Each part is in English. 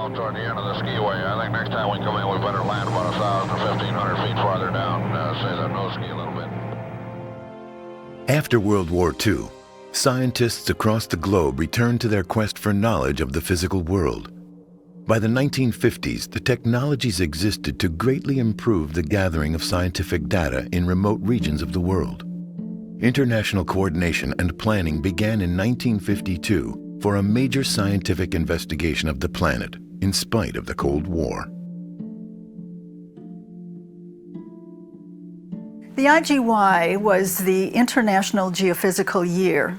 down toward the end of the skiway. I think next time we come in, we better land about 1,000 or 1,500 feet farther down, say the nose ski a little bit. After World War II, scientists across the globe returned to their quest for knowledge of the physical world. By the 1950s, the technologies existed to greatly improve the gathering of scientific data in remote regions of the world. International coordination and planning began in 1952 for a major scientific investigation of the planet, in spite of the Cold War. The IGY was the International Geophysical Year.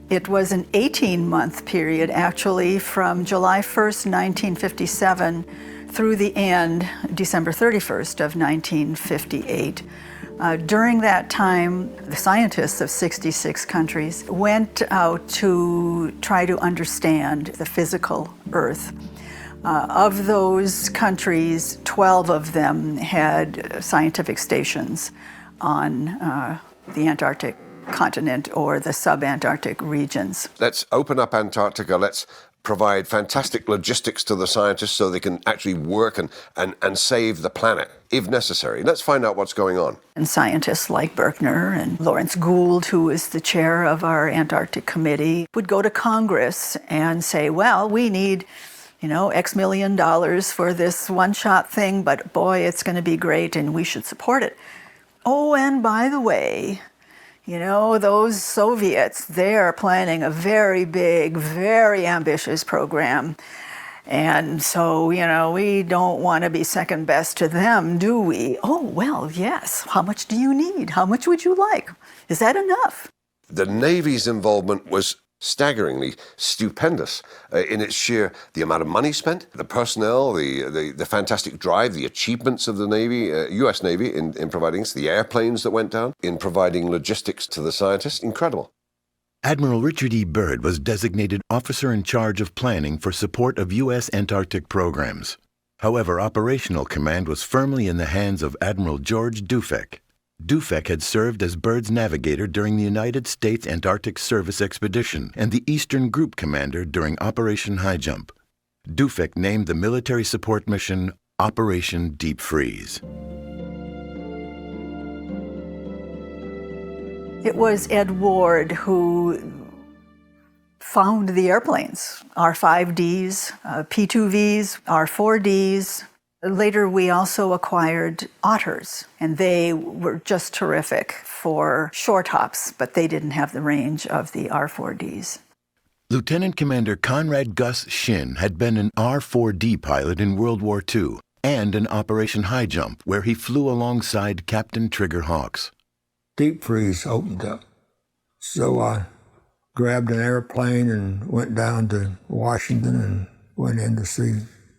It was an 18-month period, actually, from July 1st, 1957, through the end, December 31st of 1958. During that time, the scientists of 66 countries went out to try to understand the physical Earth. Of those countries, 12 of them had scientific stations on the Antarctic continent or the sub-Antarctic regions. Let's open up Antarctica. Let's provide fantastic logistics to the scientists so they can actually work and save the planet, if necessary. Let's find out what's going on. And scientists like Berkner and Lawrence Gould, who is the chair of our Antarctic Committee, would go to Congress and say, well, we need, X million dollars for this one-shot thing, but boy, it's going to be great and we should support it. Oh, and by the way, those Soviets, they're planning a very big, very ambitious program. And so, we don't want to be second best to them, do we? Oh, well, yes. How much do you need? How much would you like? Is that enough? The Navy's involvement was staggeringly stupendous in its sheer, the amount of money spent, the personnel, the fantastic drive, the achievements of the Navy, U.S. Navy in providing this, the airplanes that went down, in providing logistics to the scientists. Incredible. Admiral Richard E. Byrd was designated officer in charge of planning for support of U.S. Antarctic programs. However, operational command was firmly in the hands of Admiral George Dufek. Dufek had served as Byrd's navigator during the United States Antarctic Service Expedition and the Eastern Group Commander during Operation High Jump. Dufek named the military support mission Operation Deep Freeze. It was Ed Ward who found the airplanes, R5Ds, P2Vs, R4Ds. Later, we also acquired otters, and they were just terrific for short hops, but they didn't have the range of the R4Ds. Lieutenant Commander Conrad Gus Shin had been an R4D pilot in World War II and in Operation High Jump, where he flew alongside Captain Trigger Hawks. Deep freeze opened up, so I grabbed an airplane and went down to Washington and went in to see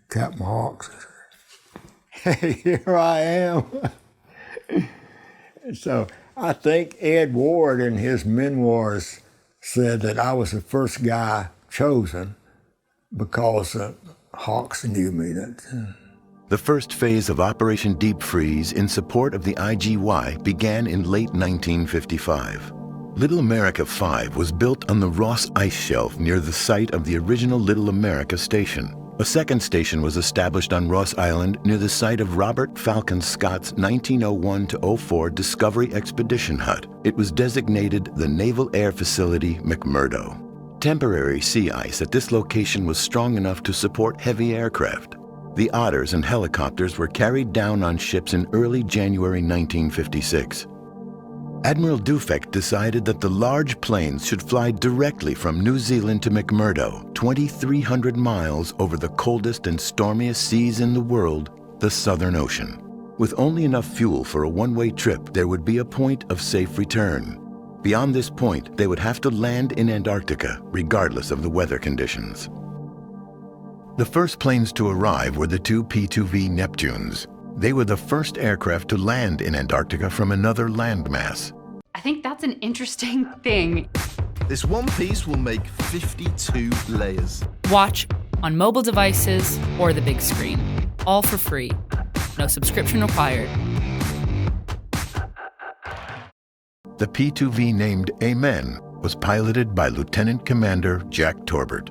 Captain Hawks. Here I am. So I think Ed Ward in his memoirs said that I was the first guy chosen because Hawks knew me. The first phase of Operation Deep Freeze in support of the IGY began in late 1955. Little America 5 was built on the Ross Ice Shelf near the site of the original Little America station. A second station was established on Ross Island near the site of Robert Falcon Scott's 1901-04 Discovery Expedition Hut. It was designated the Naval Air Facility McMurdo. Temporary sea ice at this location was strong enough to support heavy aircraft. The otters and helicopters were carried down on ships in early January 1956. Admiral Dufek decided that the large planes should fly directly from New Zealand to McMurdo, 2,300 miles over the coldest and stormiest seas in the world, the Southern Ocean. With only enough fuel for a one-way trip, there would be a point of safe return. Beyond this point, they would have to land in Antarctica, regardless of the weather conditions. The first planes to arrive were the two P2V Neptunes. They were the first aircraft to land in Antarctica from another landmass. I think that's an interesting thing. This one piece will make 52 layers. Watch on mobile devices or the big screen. All for free. No subscription required. The P2V named Amen was piloted by Lieutenant Commander Jack Torbert.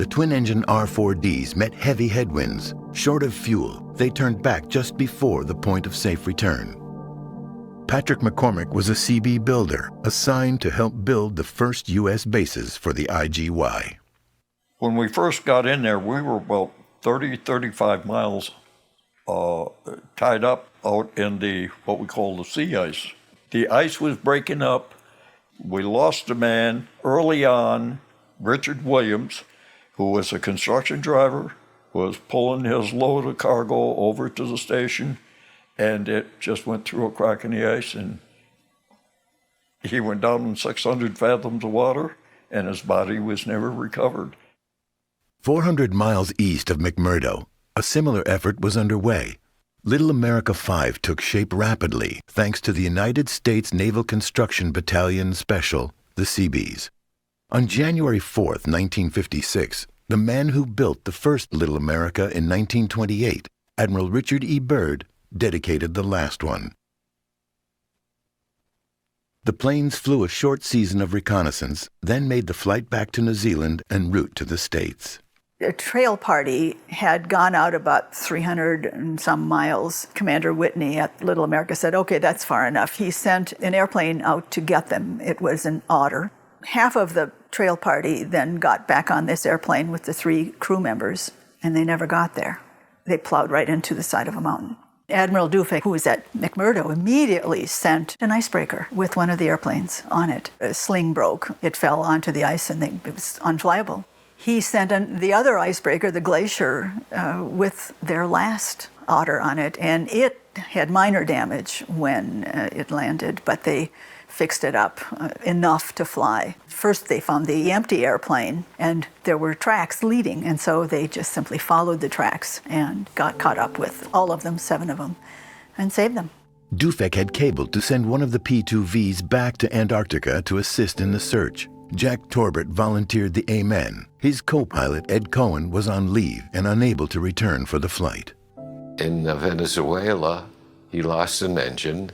The twin-engine R-4Ds met heavy headwinds. Short of fuel, they turned back just before the point of safe return. Patrick McCormick was a CB builder assigned to help build the first U.S. bases for the IGY. When we first got in there, we were about 35 miles tied up out in what we call the sea ice. The ice was breaking up. We lost a man early on. Richard Williams, who was a construction driver, was pulling his load of cargo over to the station, and it just went through a crack in the ice, and he went down in 600 fathoms of water, and his body was never recovered. 400 miles east of McMurdo, a similar effort was underway. Little America 5 took shape rapidly thanks to the United States Naval Construction Battalion Special, the Seabees. On January 4th, 1956, the man who built the first Little America in 1928, Admiral Richard E. Byrd, dedicated the last one. The planes flew a short season of reconnaissance, then made the flight back to New Zealand en route to the States. A trail party had gone out about 300 and some miles. Commander Whitney at Little America said, okay, that's far enough. He sent an airplane out to get them. It was an Otter. Half of the trail party then got back on this airplane with the 3 crew members, and they never got there. They plowed right into the side of a mountain. Admiral Dufek, who was at McMurdo, immediately sent an icebreaker with one of the airplanes on it. A sling broke. It fell onto the ice, and it was unflyable. He sent the other icebreaker, the Glacier, with their last Otter on it, and it had minor damage when it landed, but they fixed it up enough to fly. First, they found the empty airplane, and there were tracks leading, and so they just simply followed the tracks and got caught up with all of them, 7 of them, and saved them. Dufek had cabled to send one of the P-2Vs back to Antarctica to assist in the search. Jack Torbert volunteered the Amen. His co-pilot, Ed Cohen, was on leave and unable to return for the flight. In Venezuela, he lost an engine.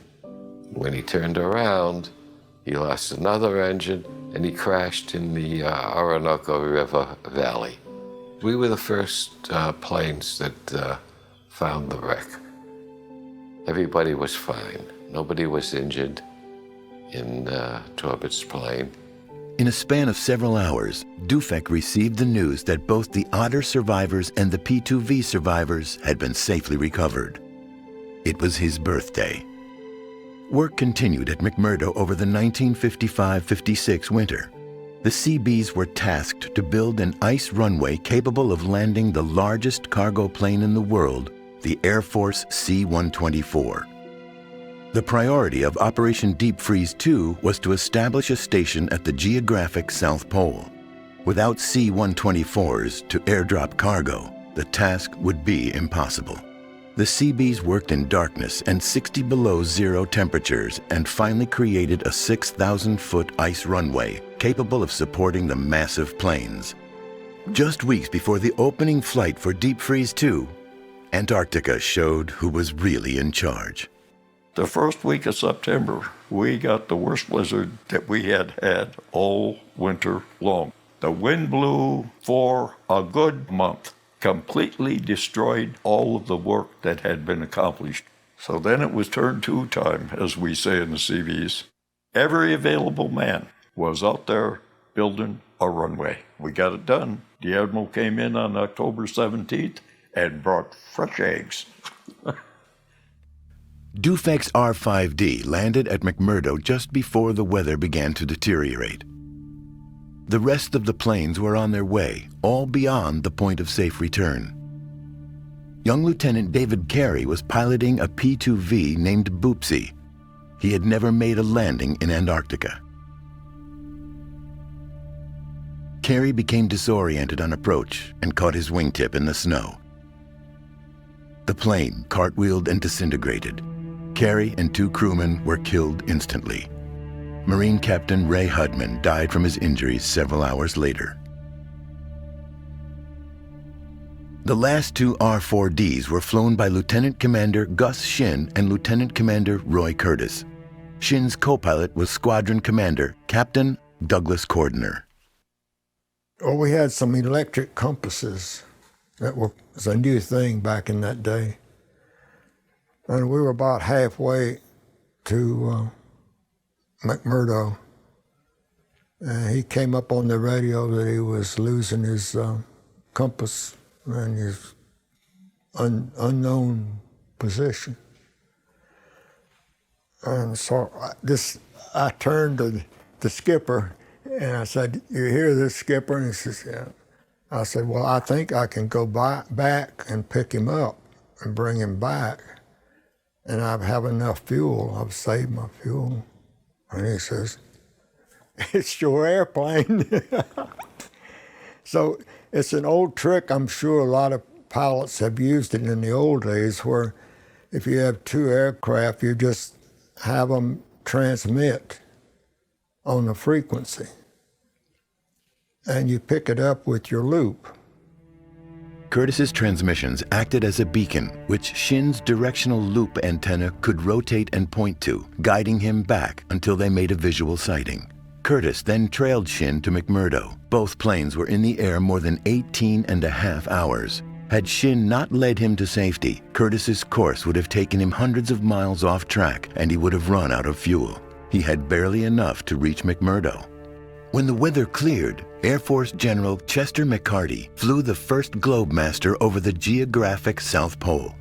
When he turned around, he lost another engine, and he crashed in the Orinoco River Valley. We were the first planes that found the wreck. Everybody was fine. Nobody was injured in Torbert's plane. In a span of several hours, Dufek received the news that both the Otter survivors and the P-2V survivors had been safely recovered. It was his birthday. Work continued at McMurdo over the 1955-56 winter. The Seabees were tasked to build an ice runway capable of landing the largest cargo plane in the world, the Air Force C-124. The priority of Operation Deep Freeze 2 was to establish a station at the geographic South Pole. Without C-124s to airdrop cargo, the task would be impossible. The Seabees worked in darkness and 60 below zero temperatures and finally created a 6,000-foot ice runway capable of supporting the massive planes. Just weeks before the opening flight for Deep Freeze 2, Antarctica showed who was really in charge. The first week of September, we got the worst blizzard that we had had all winter long. The wind blew for a good month, completely destroyed all of the work that had been accomplished. So then it was turn 2 time, as we say in the CVs. Every available man was out there building a runway. We got it done. The Admiral came in on October 17th and brought fresh eggs. Dufek's R-5D landed at McMurdo just before the weather began to deteriorate. The rest of the planes were on their way, all beyond the point of safe return. Young Lieutenant David Carey was piloting a P-2V named Boopsy. He had never made a landing in Antarctica. Carey became disoriented on approach and caught his wingtip in the snow. The plane cartwheeled and disintegrated. Carey and 2 crewmen were killed instantly. Marine Captain Ray Hudman died from his injuries several hours later. The last 2 R-4Ds were flown by Lieutenant Commander Gus Shinn and Lieutenant Commander Roy Curtis. Shinn's co-pilot was Squadron Commander Captain Douglas Cordner. Well, we had some electric compasses that was a new thing back in that day. And we were about halfway to McMurdo. And he came up on the radio that he was losing his compass and his unknown position. And so I turned to the skipper and I said, "You hear this, skipper?" And he says, "Yeah." I said, "Well, I think I can go back and pick him up and bring him back. And I have enough fuel. I've saved my fuel." And he says, "It's your airplane." So it's an old trick. I'm sure a lot of pilots have used it in the old days, where if you have two aircraft, you just have them transmit on the frequency. And you pick it up with your loop. Curtis's transmissions acted as a beacon, which Shin's directional loop antenna could rotate and point to, guiding him back until they made a visual sighting. Curtis then trailed Shin to McMurdo. Both planes were in the air more than 18.5 hours. Had Shin not led him to safety, Curtis's course would have taken him hundreds of miles off track, and he would have run out of fuel. He had barely enough to reach McMurdo. When the weather cleared, Air Force General Chester McCarty flew the first Globemaster over the geographic South Pole.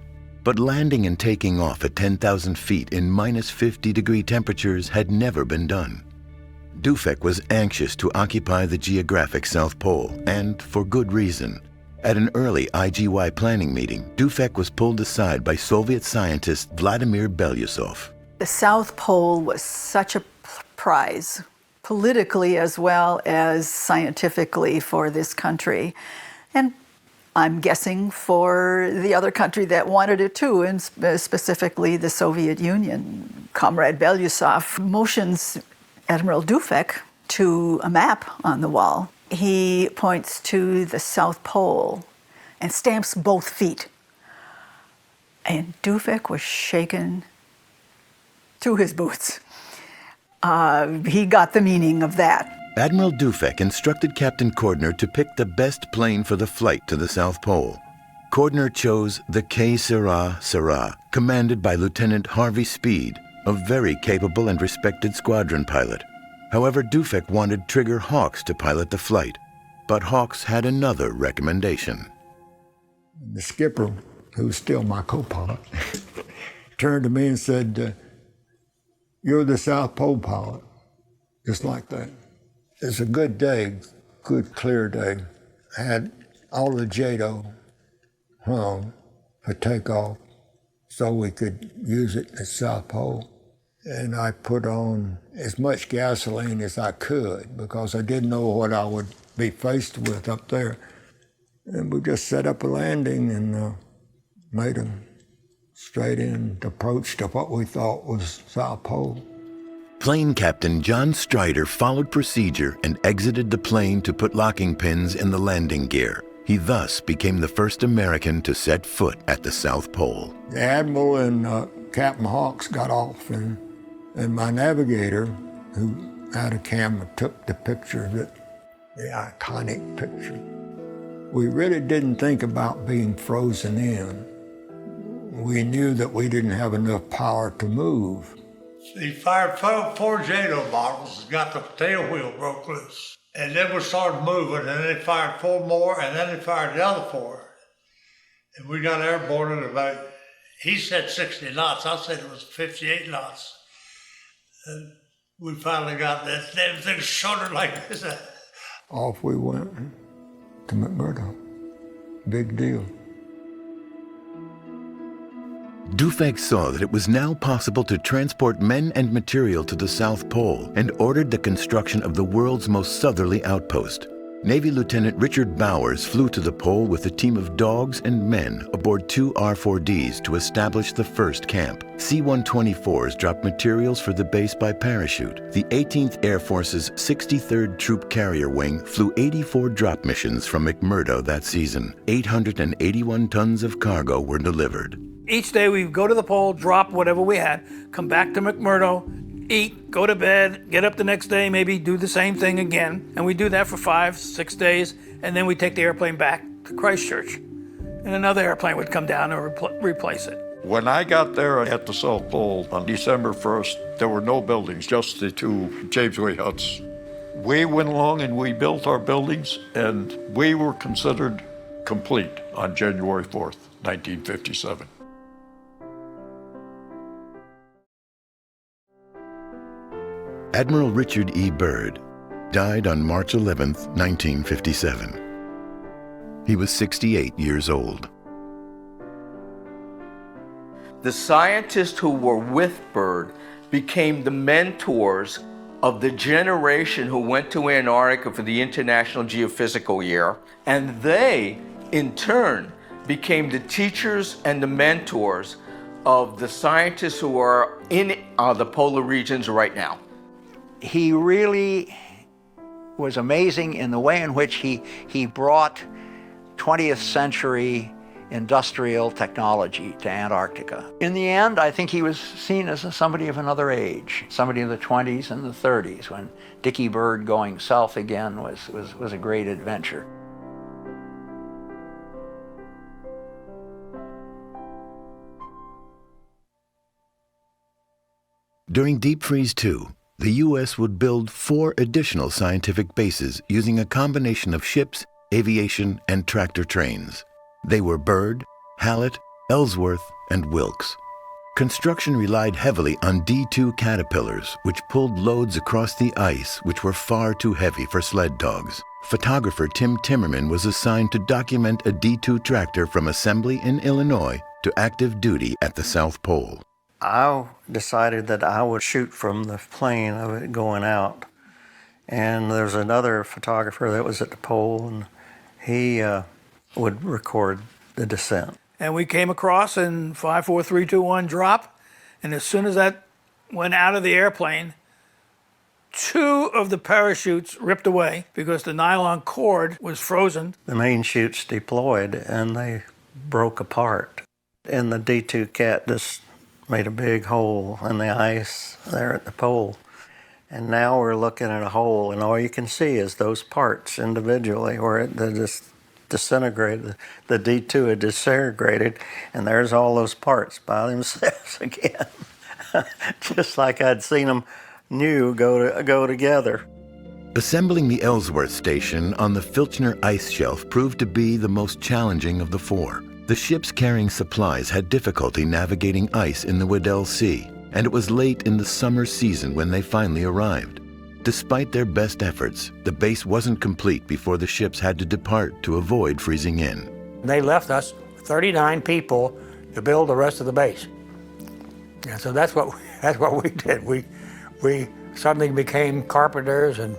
But landing and taking off at 10,000 feet in minus 50-degree temperatures had never been done. Dufek was anxious to occupy the geographic South Pole, and for good reason. At an early IGY planning meeting, Dufek was pulled aside by Soviet scientist Vladimir Belousov. The South Pole was such a prize, politically as well as scientifically, for this country. And I'm guessing for the other country that wanted it too, and specifically the Soviet Union. Comrade Belousov motions Admiral Dufek to a map on the wall. He points to the South Pole and stamps both feet. And Dufek was shaken to his boots. He got the meaning of that. Admiral Dufek instructed Captain Cordner to pick the best plane for the flight to the South Pole. Cordner chose the K-Sarah, commanded by Lieutenant Harvey Speed, a very capable and respected squadron pilot. However, Dufek wanted Trigger Hawks to pilot the flight, but Hawks had another recommendation. The skipper, who's still my co-pilot, turned to me and said, "You're the South Pole pilot," just like that. It's a good day, good clear day. I had all the JADO hung for takeoff so we could use it at South Pole. And I put on as much gasoline as I could because I didn't know what I would be faced with up there. And we just set up a landing and made a straight-in approach to what we thought was South Pole. Plane Captain John Strider followed procedure and exited the plane to put locking pins in the landing gear. He thus became the first American to set foot at the South Pole. The Admiral and Captain Hawks got off, and my navigator, who had a camera, took the picture, the iconic picture. We really didn't think about being frozen in. We knew that we didn't have enough power to move. He fired four JADO bottles and got the tail wheel broke loose. And then we started moving, and then they fired 4 more, and then they fired the other 4. And we got airborne at about, he said 60 knots, I said it was 58 knots. And we finally got this, everything shuddered like this. Off we went to McMurdo. Big deal. Dufek saw that it was now possible to transport men and material to the South Pole and ordered the construction of the world's most southerly outpost. Navy Lieutenant Richard Bowers flew to the pole with a team of dogs and men aboard 2 R-4Ds to establish the first camp. C-124s dropped materials for the base by parachute. The 18th Air Force's 63rd Troop Carrier Wing flew 84 drop missions from McMurdo that season. 881 tons of cargo were delivered. Each day we'd go to the pole, drop whatever we had, come back to McMurdo, eat, go to bed, get up the next day, maybe do the same thing again. And we do that for 5-6 days, and then we take the airplane back to Christchurch. And another airplane would come down and replace it. When I got there at the South Pole on December 1st, there were no buildings, just the 2 Jamesway huts. We went along and we built our buildings, and we were considered complete on January 4th, 1957. Admiral Richard E. Byrd died on March 11, 1957. He was 68 years old. The scientists who were with Byrd became the mentors of the generation who went to Antarctica for the International Geophysical Year, and they, in turn, became the teachers and the mentors of the scientists who are in the polar regions right now. He really was amazing in the way in which he brought 20th century industrial technology to Antarctica. In the end, I think he was seen as somebody of another age, somebody in the 20s and the 30s, when Dickie Byrd going south again was a great adventure. During Deep Freeze 2, the U.S. would build 4 additional scientific bases using a combination of ships, aviation, and tractor trains. They were Byrd, Hallett, Ellsworth, and Wilkes. Construction relied heavily on D-2 Caterpillars, which pulled loads across the ice which were far too heavy for sled dogs. Photographer Tim Timmerman was assigned to document a D-2 tractor from assembly in Illinois to active duty at the South Pole. I decided that I would shoot from the plane of it going out. And there's another photographer that was at the pole, and he would record the descent. And we came across in 5, 4, 3, 2, 1 drop. And as soon as that went out of the airplane, 2 of the parachutes ripped away because the nylon cord was frozen. The main chutes deployed and they broke apart. And the D2 Cat just made a big hole in the ice there at the pole. And now we're looking at a hole, and all you can see is those parts individually where they just disintegrated. The D2 had disintegrated, and there's all those parts by themselves again. Just like I'd seen them new go together. Assembling the Ellsworth station on the Filchner ice shelf proved to be the most challenging of the 4. The ships carrying supplies had difficulty navigating ice in the Weddell Sea, and it was late in the summer season when they finally arrived. Despite their best efforts, the base wasn't complete before the ships had to depart to avoid freezing in. They left us 39 people to build the rest of the base. And so that's what we did. We suddenly became carpenters and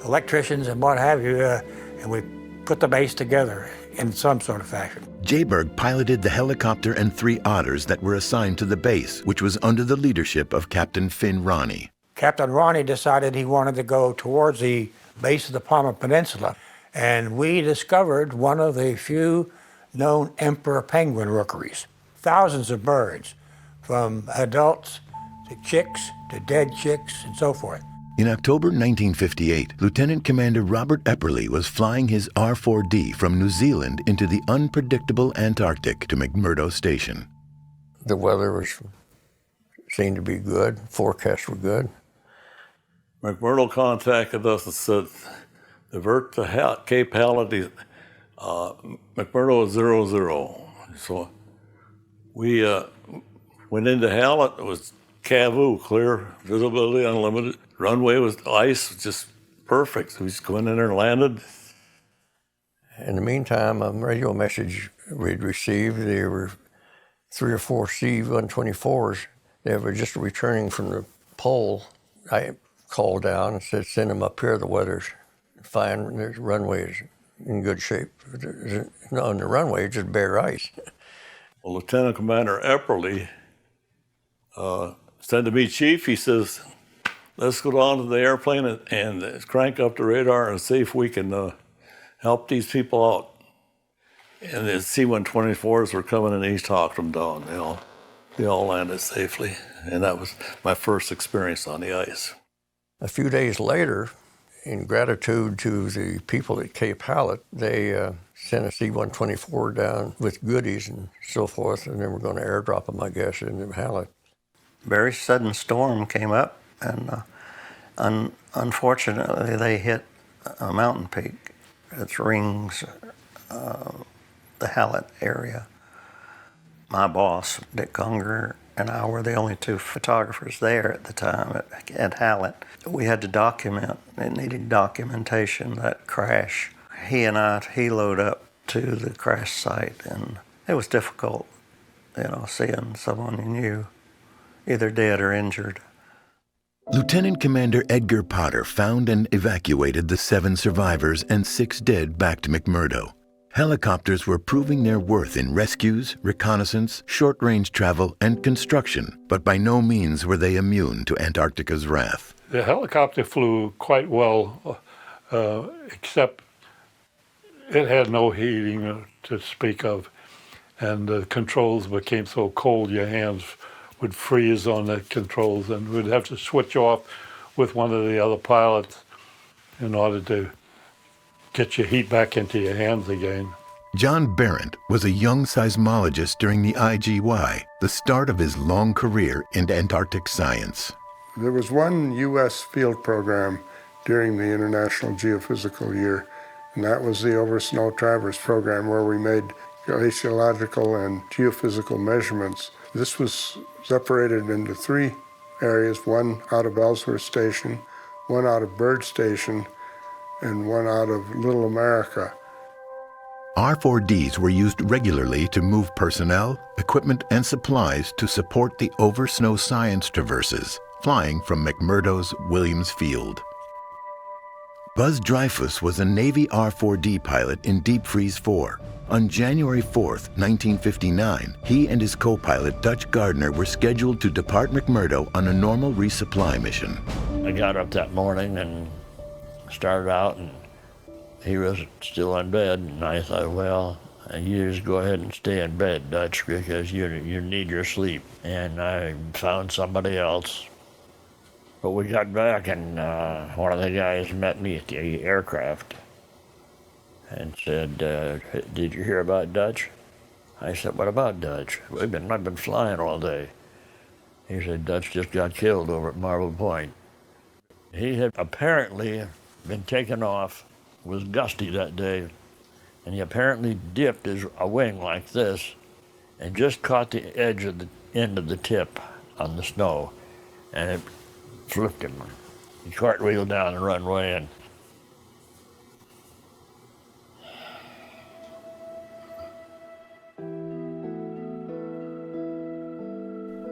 electricians and what have you, and we put the base together in some sort of fashion. Jayberg piloted the helicopter and 3 Otters that were assigned to the base, which was under the leadership of Captain Finn Ronnie. Captain Ronnie decided he wanted to go towards the base of the Palmer Peninsula, and we discovered one of the few known emperor penguin rookeries. Thousands of birds, from adults to chicks to dead chicks and so forth. In October 1958, Lieutenant Commander Robert Epperly was flying his R-4D from New Zealand into the unpredictable Antarctic to McMurdo Station. The weather seemed to be good, forecasts were good. McMurdo contacted us and said, divert to Cape Hallett, McMurdo is 00. So we went into Hallett. It was Cavu, clear, visibility unlimited. Runway was ice, just perfect. We just went in there and landed. In the meantime, a radio message we'd received, there were 3 or 4 C-124s that were just returning from the pole. I called down and said, send them up here, the weather's fine, the runway is in good shape. On the runway, it's just bare ice. Well, Lieutenant Commander Epperly said to me, Chief, he says, let's go down to the airplane and crank up the radar and see if we can help these people out. And the C-124s were coming and he talked them down, you know. We all landed safely, and that was my first experience on the ice. A few days later, in gratitude to the people at Cape Hallett, they sent a C-124 down with goodies and so forth, and then we're going to airdrop them, I guess, in Hallett. Very sudden storm came up, and unfortunately they hit a mountain peak that rings the Hallett area. My boss, Dick Conger, and I were the only two photographers there at the time at Hallett. We had to document, it needed documentation, that crash. He and I heloed up to the crash site, and it was difficult, seeing someone you knew either dead or injured. Lieutenant Commander Edgar Potter found and evacuated the 7 survivors and 6 dead back to McMurdo. Helicopters were proving their worth in rescues, reconnaissance, short-range travel, and construction, but by no means were they immune to Antarctica's wrath. The helicopter flew quite well, except it had no heating to speak of, and the controls became so cold your hands would freeze on the controls, and we'd have to switch off with one of the other pilots in order to get your heat back into your hands again. John Berendt was a young seismologist during the IGY, the start of his long career in Antarctic science. There was one U.S. field program during the International Geophysical Year, and that was the Over Snow Traverse program, where we made glaciological and geophysical measurements. This was separated into 3 areas, one out of Ellsworth Station, one out of Byrd Station, and one out of Little America. R4Ds were used regularly to move personnel, equipment, and supplies to support the Over Snow Science traverses, flying from McMurdo's Williams Field. Buzz Dreyfus was a Navy R4D pilot in Deep Freeze 4. On January 4th, 1959, he and his co-pilot Dutch Gardner were scheduled to depart McMurdo on a normal resupply mission. I got up that morning and started out, and he was still in bed, and I thought, well, you just go ahead and stay in bed, Dutch, because you need your sleep. And I found somebody else. But we got back, and one of the guys met me at the aircraft and said, did you hear about Dutch? I said, what about Dutch? I've been flying all day. He said, Dutch just got killed over at Marble Point. He had apparently been taken off, was gusty that day, and he apparently dipped a wing like this and just caught the edge of the end of the tip on the snow, and it flipped him. He cartwheeled down the runway, and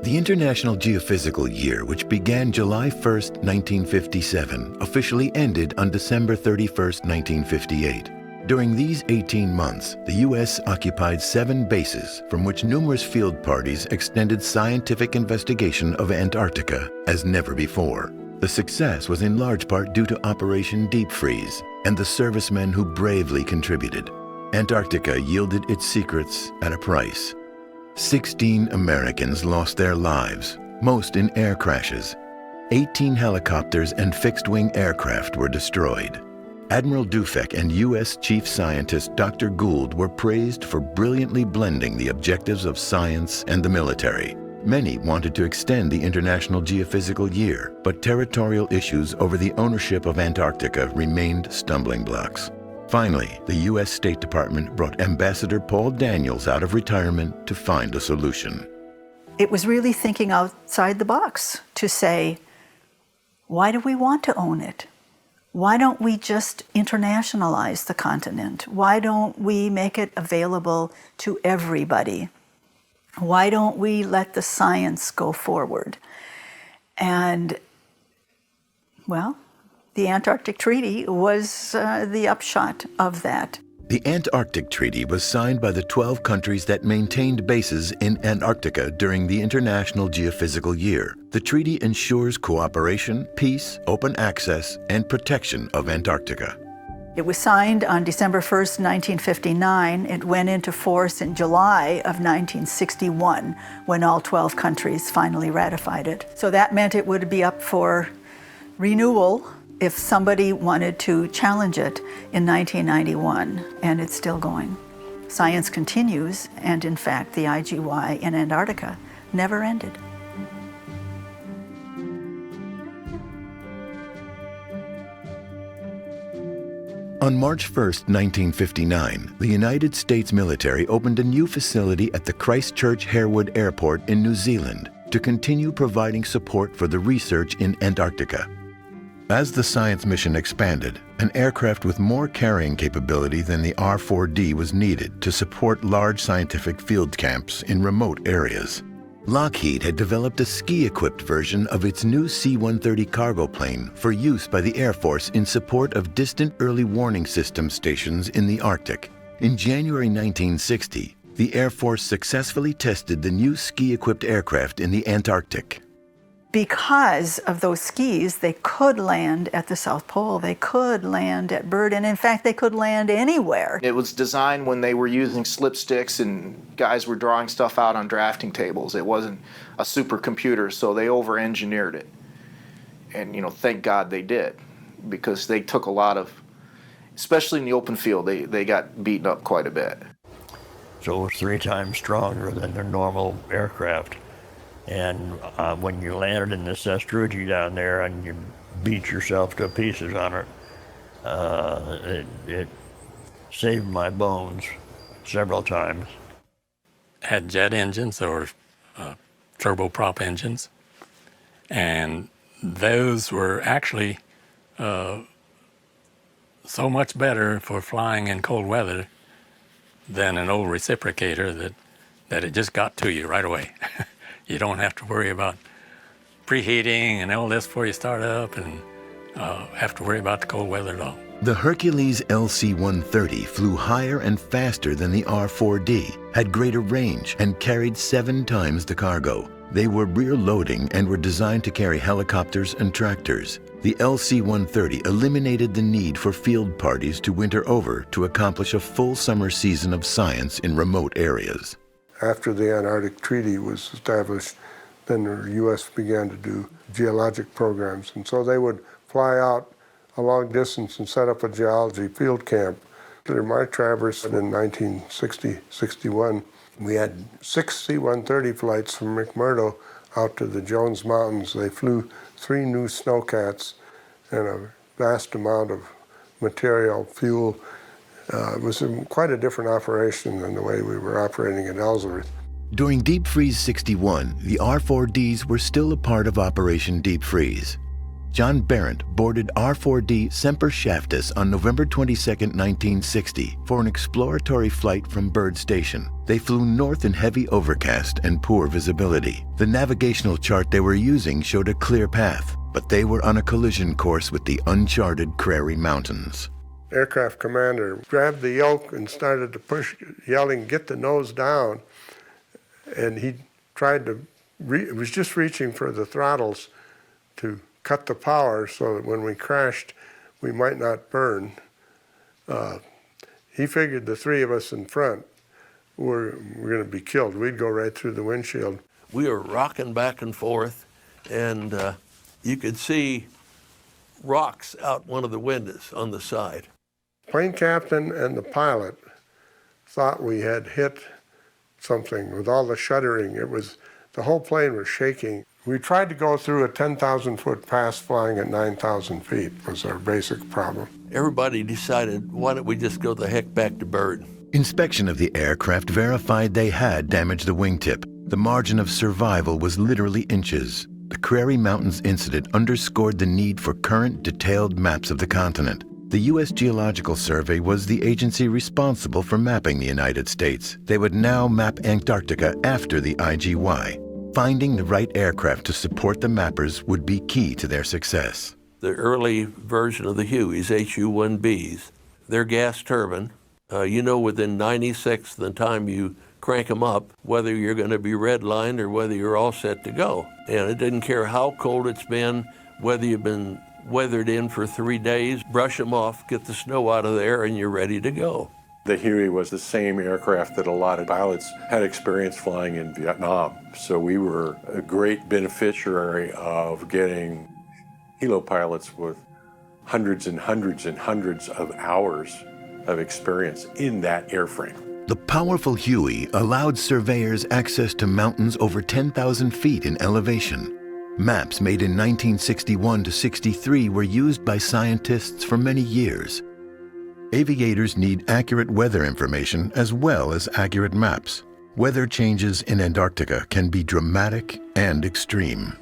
The International Geophysical Year, which began July 1st, 1957, officially ended on December 31st, 1958. During these 18 months, the U.S. occupied 7 bases from which numerous field parties extended scientific investigation of Antarctica as never before. The success was in large part due to Operation Deep Freeze and the servicemen who bravely contributed. Antarctica yielded its secrets at a price. 16 Americans lost their lives, most in air crashes. 18 helicopters and fixed-wing aircraft were destroyed. Admiral Dufek and U.S. Chief Scientist Dr. Gould were praised for brilliantly blending the objectives of science and the military. Many wanted to extend the International Geophysical Year, but territorial issues over the ownership of Antarctica remained stumbling blocks. Finally, the U.S. State Department brought Ambassador Paul Daniels out of retirement to find a solution. It was really thinking outside the box to say, why do we want to own it? Why don't we just internationalize the continent? Why don't we make it available to everybody? Why don't we let the science go forward? And, well, the Antarctic Treaty was the upshot of that. The Antarctic Treaty was signed by the 12 countries that maintained bases in Antarctica during the International Geophysical Year. The treaty ensures cooperation, peace, open access, and protection of Antarctica. It was signed on December 1st, 1959. It went into force in July of 1961 when all 12 countries finally ratified it. So that meant it would be up for renewal if somebody wanted to challenge it in 1991, and it's still going. Science continues, and in fact, the IGY in Antarctica never ended. On March 1, 1959, the United States military opened a new facility at the Christchurch Harewood Airport in New Zealand to continue providing support for the research in Antarctica. As the science mission expanded, an aircraft with more carrying capability than the R-4D was needed to support large scientific field camps in remote areas. Lockheed had developed a ski-equipped version of its new C-130 cargo plane for use by the Air Force in support of distant early warning system stations in the Arctic. In January 1960, the Air Force successfully tested the new ski-equipped aircraft in the Antarctic. Because of those skis, they could land at the South Pole, they could land at Byrd, and in fact, they could land anywhere. It was designed when they were using slipsticks and guys were drawing stuff out on drafting tables. It wasn't a supercomputer, so they over-engineered it. And, you know, thank God they did, because they took a lot of, especially in the open field, they got beaten up quite a bit. So it was 3 times stronger than their normal aircraft. And when you landed in the sastrugi down there and you beat yourself to pieces on it, it saved my bones several times. Had jet engines or turboprop engines, and those were actually so much better for flying in cold weather than an old reciprocator that it just got to you right away. You don't have to worry about preheating and all this before you start up, and have to worry about the cold weather at all. The Hercules LC-130 flew higher and faster than the R-4D, had greater range, and carried 7 times the cargo. They were rear-loading and were designed to carry helicopters and tractors. The LC-130 eliminated the need for field parties to winter over to accomplish a full summer season of science in remote areas. After the Antarctic Treaty was established, then the U.S. began to do geologic programs. And so they would fly out a long distance and set up a geology field camp. During my traverse in 1960-61, we had 6 C-130 flights from McMurdo out to the Jones Mountains. They flew 3 new snowcats and a vast amount of material, fuel. It was quite a different operation than the way we were operating at Ellsworth. During Deep Freeze 61, the R-4Ds were still a part of Operation Deep Freeze. John Barrett boarded R-4D Semper Shaftus on November 22, 1960, for an exploratory flight from Byrd Station. They flew north in heavy overcast and poor visibility. The navigational chart they were using showed a clear path, but they were on a collision course with the uncharted Prairie Mountains. Aircraft commander grabbed the yoke and started to push, yelling, "Get the nose down." And he tried to, was just reaching for the throttles to cut the power so that when we crashed, we might not burn. He figured the 3 of us in front were going to be killed. We'd go right through the windshield. We were rocking back and forth, and you could see rocks out one of the windows on the side. Plane captain and the pilot thought we had hit something with all the shuddering. The whole plane was shaking. We tried to go through a 10,000-foot pass flying at 9,000 feet was our basic problem. Everybody decided, why don't we just go the heck back to Byrd? Inspection of the aircraft verified they had damaged the wingtip. The margin of survival was literally inches. The Prairie Mountains incident underscored the need for current, detailed maps of the continent. The U.S. Geological Survey was the agency responsible for mapping the United States. They would now map Antarctica after the IGY. Finding the right aircraft to support the mappers would be key to their success. The early version of the Hueys, HU-1Bs, they're gas turbine. You know within 96 the time you crank them up whether you're going to be redlined or whether you're all set to go. And it didn't care how cold it's been, whether you've been weathered in for 3 days, brush them off, get the snow out of there, and you're ready to go. The Huey was the same aircraft that a lot of pilots had experience flying in Vietnam. So we were a great beneficiary of getting helo pilots with hundreds and hundreds and hundreds of hours of experience in that airframe. The powerful Huey allowed surveyors access to mountains over 10,000 feet in elevation. Maps made in 1961 to 63 were used by scientists for many years. Aviators need accurate weather information as well as accurate maps. Weather changes in Antarctica can be dramatic and extreme.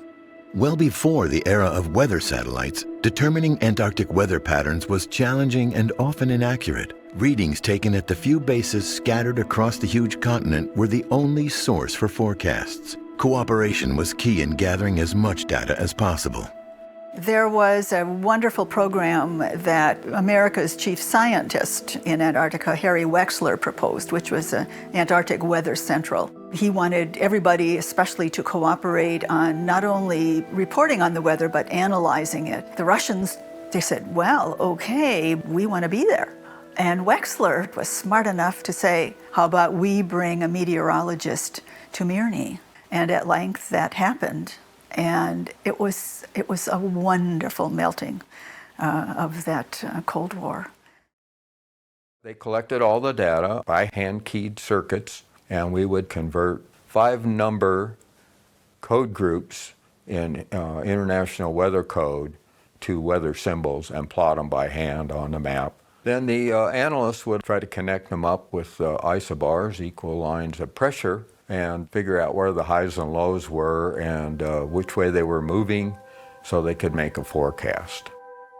Well before the era of weather satellites, determining Antarctic weather patterns was challenging and often inaccurate. Readings taken at the few bases scattered across the huge continent were the only source for forecasts. Cooperation was key in gathering as much data as possible. There was a wonderful program that America's chief scientist in Antarctica, Harry Wexler, proposed, which was Antarctic Weather Central. He wanted everybody especially to cooperate on not only reporting on the weather, but analyzing it. The Russians, they said, well, okay, we want to be there. And Wexler was smart enough to say, how about we bring a meteorologist to Mirny? And at length that happened. And it was a wonderful melting of that Cold War. They collected all the data by hand-keyed circuits, and we would convert 5-number code groups in International Weather Code to weather symbols and plot them by hand on the map. Then the analysts would try to connect them up with isobars, equal lines of pressure, and figure out where the highs and lows were and which way they were moving so they could make a forecast.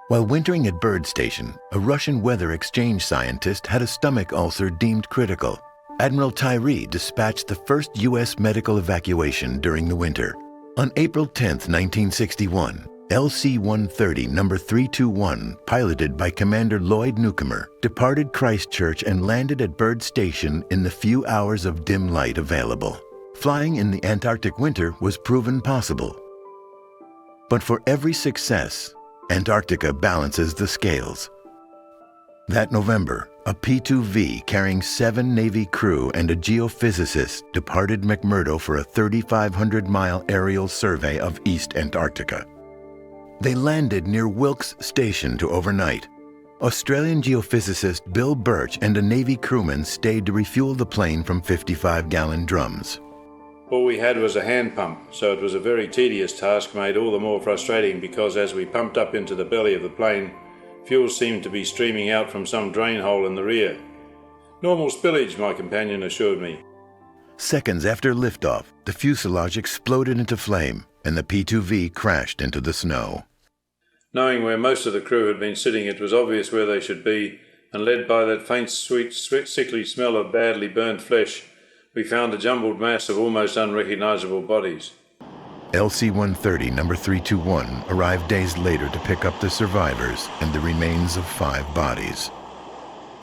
While wintering at Byrd Station, a Russian weather exchange scientist had a stomach ulcer deemed critical. Admiral Tyree dispatched the first U.S. medical evacuation during the winter. On April 10, 1961, LC-130 number 321, piloted by Commander Lloyd Newcomer, departed Christchurch and landed at Byrd Station in the few hours of dim light available. Flying in the Antarctic winter was proven possible. But for every success, Antarctica balances the scales. That November, a P-2V carrying 7 Navy crew and a geophysicist departed McMurdo for a 3,500-mile aerial survey of East Antarctica. They landed near Wilkes Station to overnight. Australian geophysicist Bill Birch and a Navy crewman stayed to refuel the plane from 55-gallon drums. All we had was a hand pump, so it was a very tedious task, made all the more frustrating because as we pumped up into the belly of the plane, fuel seemed to be streaming out from some drain hole in the rear. Normal spillage, my companion assured me. Seconds after liftoff, the fuselage exploded into flame and the P-2V crashed into the snow. Knowing where most of the crew had been sitting, it was obvious where they should be, and led by that faint, sweet, sickly smell of badly burned flesh, we found a jumbled mass of almost unrecognizable bodies. LC-130 number 321 arrived days later to pick up the survivors and the remains of 5 bodies.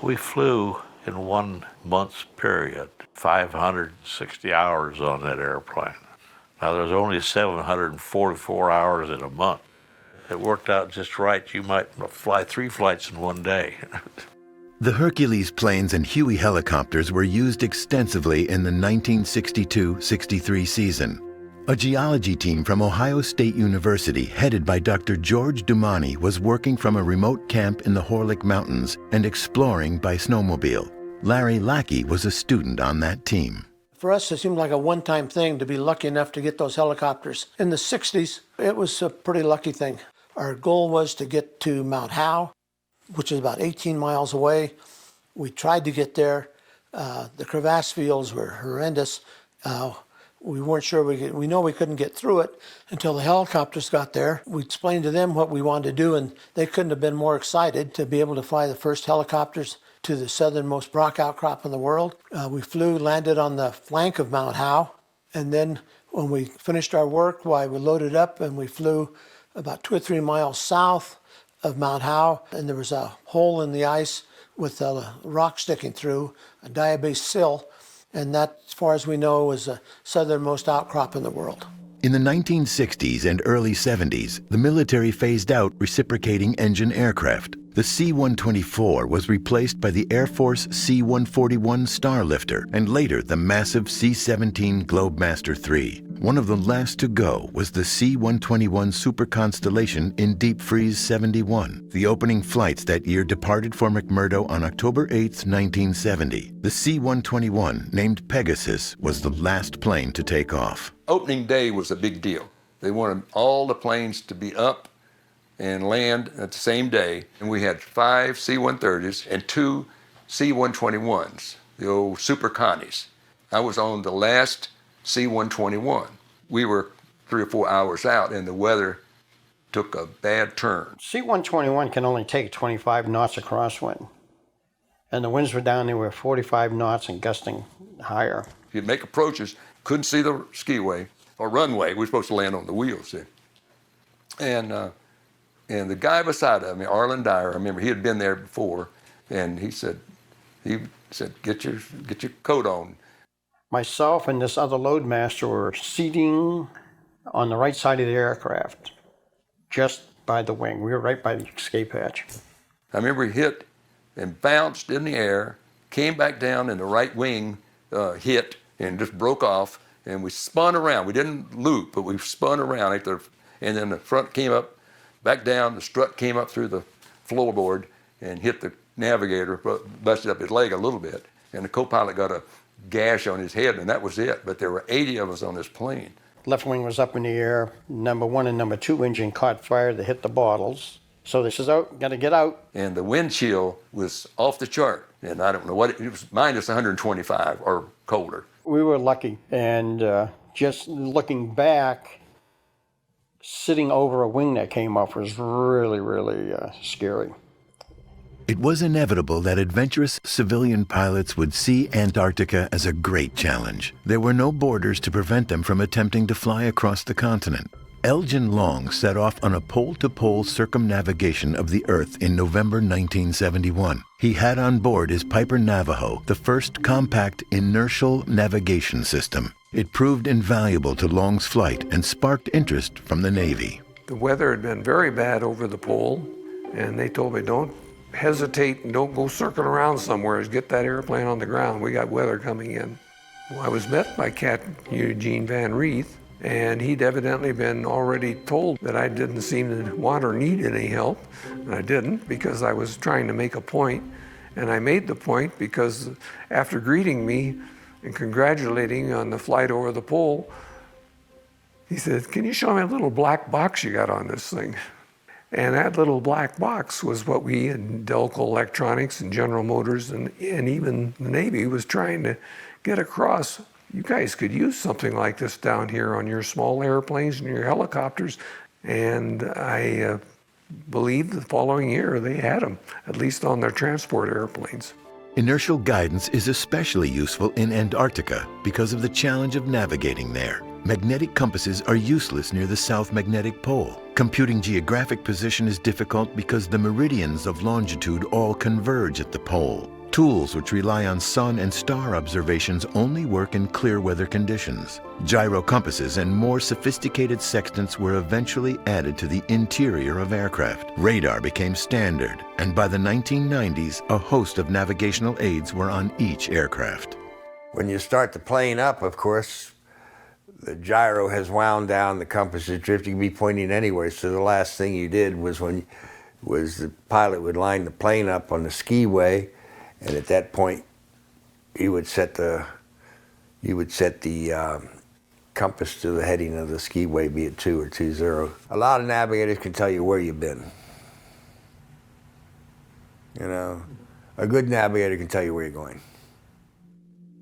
We flew in 1 month's period, 560 hours on that airplane. Now, there's only 744 hours in a month. It worked out just right. You might fly 3 flights in 1 day. The Hercules planes and Huey helicopters were used extensively in the 1962-63 season. A geology team from Ohio State University, headed by Dr. George Dumani, was working from a remote camp in the Horlick Mountains and exploring by snowmobile. Larry Lackey was a student on that team. For us, it seemed like a one-time thing to be lucky enough to get those helicopters. In the 60s, it was a pretty lucky thing. Our goal was to get to Mount Howe, which is about 18 miles away. We tried to get there. The crevasse fields were horrendous. We weren't sure we know we couldn't get through it until the helicopters got there. We explained to them what we wanted to do, and they couldn't have been more excited to be able to fly the first helicopters to the southernmost rock outcrop in the world. We flew, landed on the flank of Mount Howe, and then when we finished our work, we loaded up and we flew about 2 or 3 miles south of Mount Howe, and there was a hole in the ice with a rock sticking through, a diabase sill, and that, as far as we know, was the southernmost outcrop in the world. In the 1960s and early 70s, the military phased out reciprocating engine aircraft. The C-124 was replaced by the Air Force C-141 Starlifter and later the massive C-17 Globemaster III. One of the last to go was the C-121 Super Constellation in Deep Freeze 71. The opening flights that year departed for McMurdo on October 8, 1970. The C-121, named Pegasus, was the last plane to take off. Opening day was a big deal. They wanted all the planes to be up and land at the same day. And we had 5 C-130s and 2 C-121s, the old Super Connies. I was on the last C-121. We were 3 or 4 hours out and the weather took a bad turn. C-121 can only take 25 knots of crosswind. And the winds were down, they were 45 knots and gusting higher. If you'd make approaches, couldn't see the skiway or runway. We were supposed to land on the wheels there. And the guy beside of me, Arlen Dyer, I remember he had been there before, and he said, get your coat on. Myself and this other loadmaster were seating on the right side of the aircraft, just by the wing. We were right by the escape hatch. I remember he hit and bounced in the air, came back down, and the right wing hit and just broke off, and we spun around. We didn't loop, but we spun around, and then the front came up, back down, the strut came up through the floorboard and hit the navigator, busted up his leg a little bit, and the co-pilot got a gash on his head, and that was it. But there were 80 of us on this plane. Left wing was up in the air. Number 1 and number 2 engine caught fire. They hit the bottles. So they says, "Oh, got to get out." And the wind chill was off the chart, and I don't know what, it was minus 125 or colder. We were lucky, and just looking back, sitting over a wing that came up was really, really scary. It was inevitable that adventurous civilian pilots would see Antarctica as a great challenge. There were no borders to prevent them from attempting to fly across the continent. Elgin Long set off on a pole-to-pole circumnavigation of the Earth in November 1971. He had on board his Piper Navajo, the first compact inertial navigation system. It proved invaluable to Long's flight and sparked interest from the Navy. The weather had been very bad over the pole, and they told me, don't hesitate and don't go circling around somewhere. Just get that airplane on the ground. We got weather coming in. Well, I was met by Captain Eugene Van Reeth, and he'd evidently been already told that I didn't seem to want or need any help. And I didn't, because I was trying to make a point. And I made the point because after greeting me and congratulating on the flight over the pole, he said, "Can you show me a little black box you got on this thing?" And that little black box was what we in Delco Electronics and General Motors and even the Navy was trying to get across. You guys could use something like this down here on your small airplanes and your helicopters. And I believe the following year they had them, at least on their transport airplanes. Inertial guidance is especially useful in Antarctica because of the challenge of navigating there. Magnetic compasses are useless near the South Magnetic Pole. Computing geographic position is difficult because the meridians of longitude all converge at the pole. Tools which rely on sun and star observations only work in clear weather conditions. Gyro compasses and more sophisticated sextants were eventually added to the interior of aircraft. Radar became standard, and by the 1990s, a host of navigational aids were on each aircraft. When you start the plane up, of course, the gyro has wound down, the compass is drifting, be pointing anywhere. So the last thing you did was the pilot would line the plane up on the skiway, and at that point, you would set the compass to the heading of the skiway, be it 2 or 20. A lot of navigators can tell you where you've been. You know, a good navigator can tell you where you're going.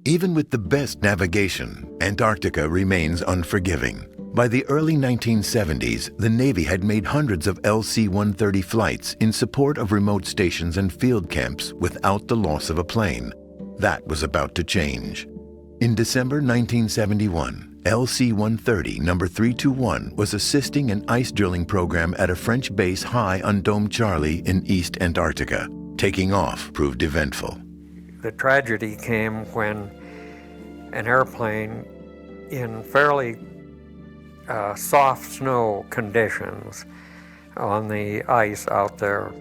Even with the best navigation, Antarctica remains unforgiving. By the early 1970s, the Navy had made hundreds of LC-130 flights in support of remote stations and field camps without the loss of a plane. That was about to change. In December 1971, LC-130 number 321 was assisting an ice drilling program at a French base high on Dome Charlie in East Antarctica. Taking off proved eventful. The tragedy came when an airplane in fairly soft snow conditions on the ice out there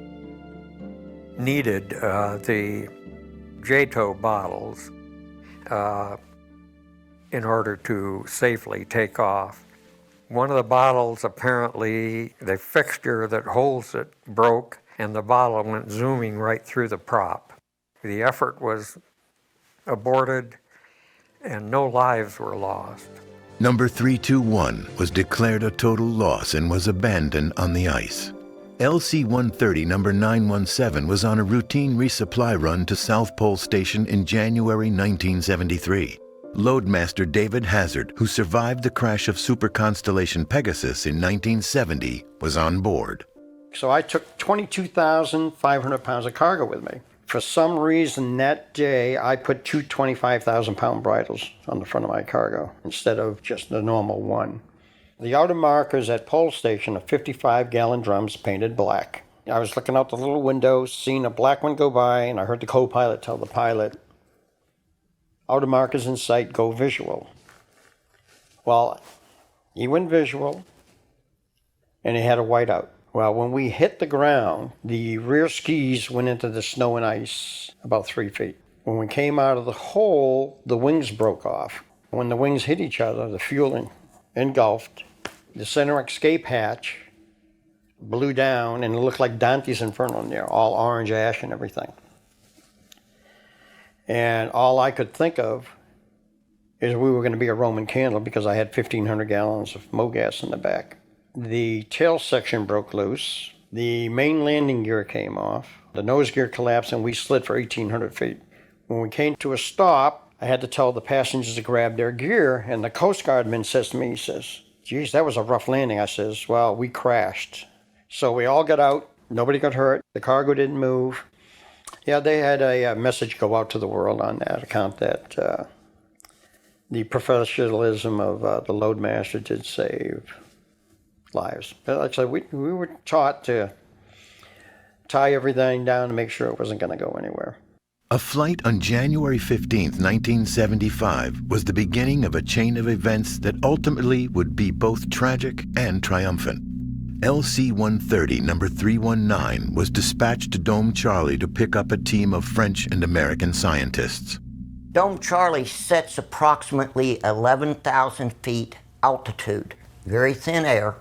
needed the JATO bottles in order to safely take off. One of the bottles, apparently, the fixture that holds it broke, and the bottle went zooming right through the prop. The effort was aborted, and no lives were lost. Number 321 was declared a total loss and was abandoned on the ice. LC-130 number 917 was on a routine resupply run to South Pole Station in January 1973. Loadmaster David Hazard, who survived the crash of Super Constellation Pegasus in 1970, was on board. So I took 22,500 pounds of cargo with me. For some reason that day, I put two 25,000-pound bridles on the front of my cargo instead of just the normal one. The outer markers at Pole Station are 55-gallon drums painted black. I was looking out the little window, seeing a black one go by, and I heard the co-pilot tell the pilot, "Outer markers in sight, go visual." Well, he went visual, and he had a whiteout. Well, when we hit the ground, the rear skis went into the snow and ice about 3 feet. When we came out of the hole, the wings broke off. When the wings hit each other, the fuel engulfed. The center escape hatch blew down, and it looked like Dante's Inferno in there, all orange ash and everything. And all I could think of is we were going to be a Roman candle because I had 1,500 gallons of MOGAS in the back. The tail section broke loose. The main landing gear came off. The nose gear collapsed, and we slid for 1,800 feet. When we came to a stop, I had to tell the passengers to grab their gear, and the Coast Guardman says to me, he says, "Geez, that was a rough landing." I says, "Well, we crashed." So we all got out. Nobody got hurt. The cargo didn't move. Yeah, they had a message go out to the world on that account that the professionalism of the loadmaster did save lives. But like I said, we were taught to tie everything down to make sure it wasn't going to go anywhere. A flight on January 15, 1975 was the beginning of a chain of events that ultimately would be both tragic and triumphant. LC-130 number 319 was dispatched to Dome Charlie to pick up a team of French and American scientists. Dome Charlie sits approximately 11,000 feet altitude, very thin air.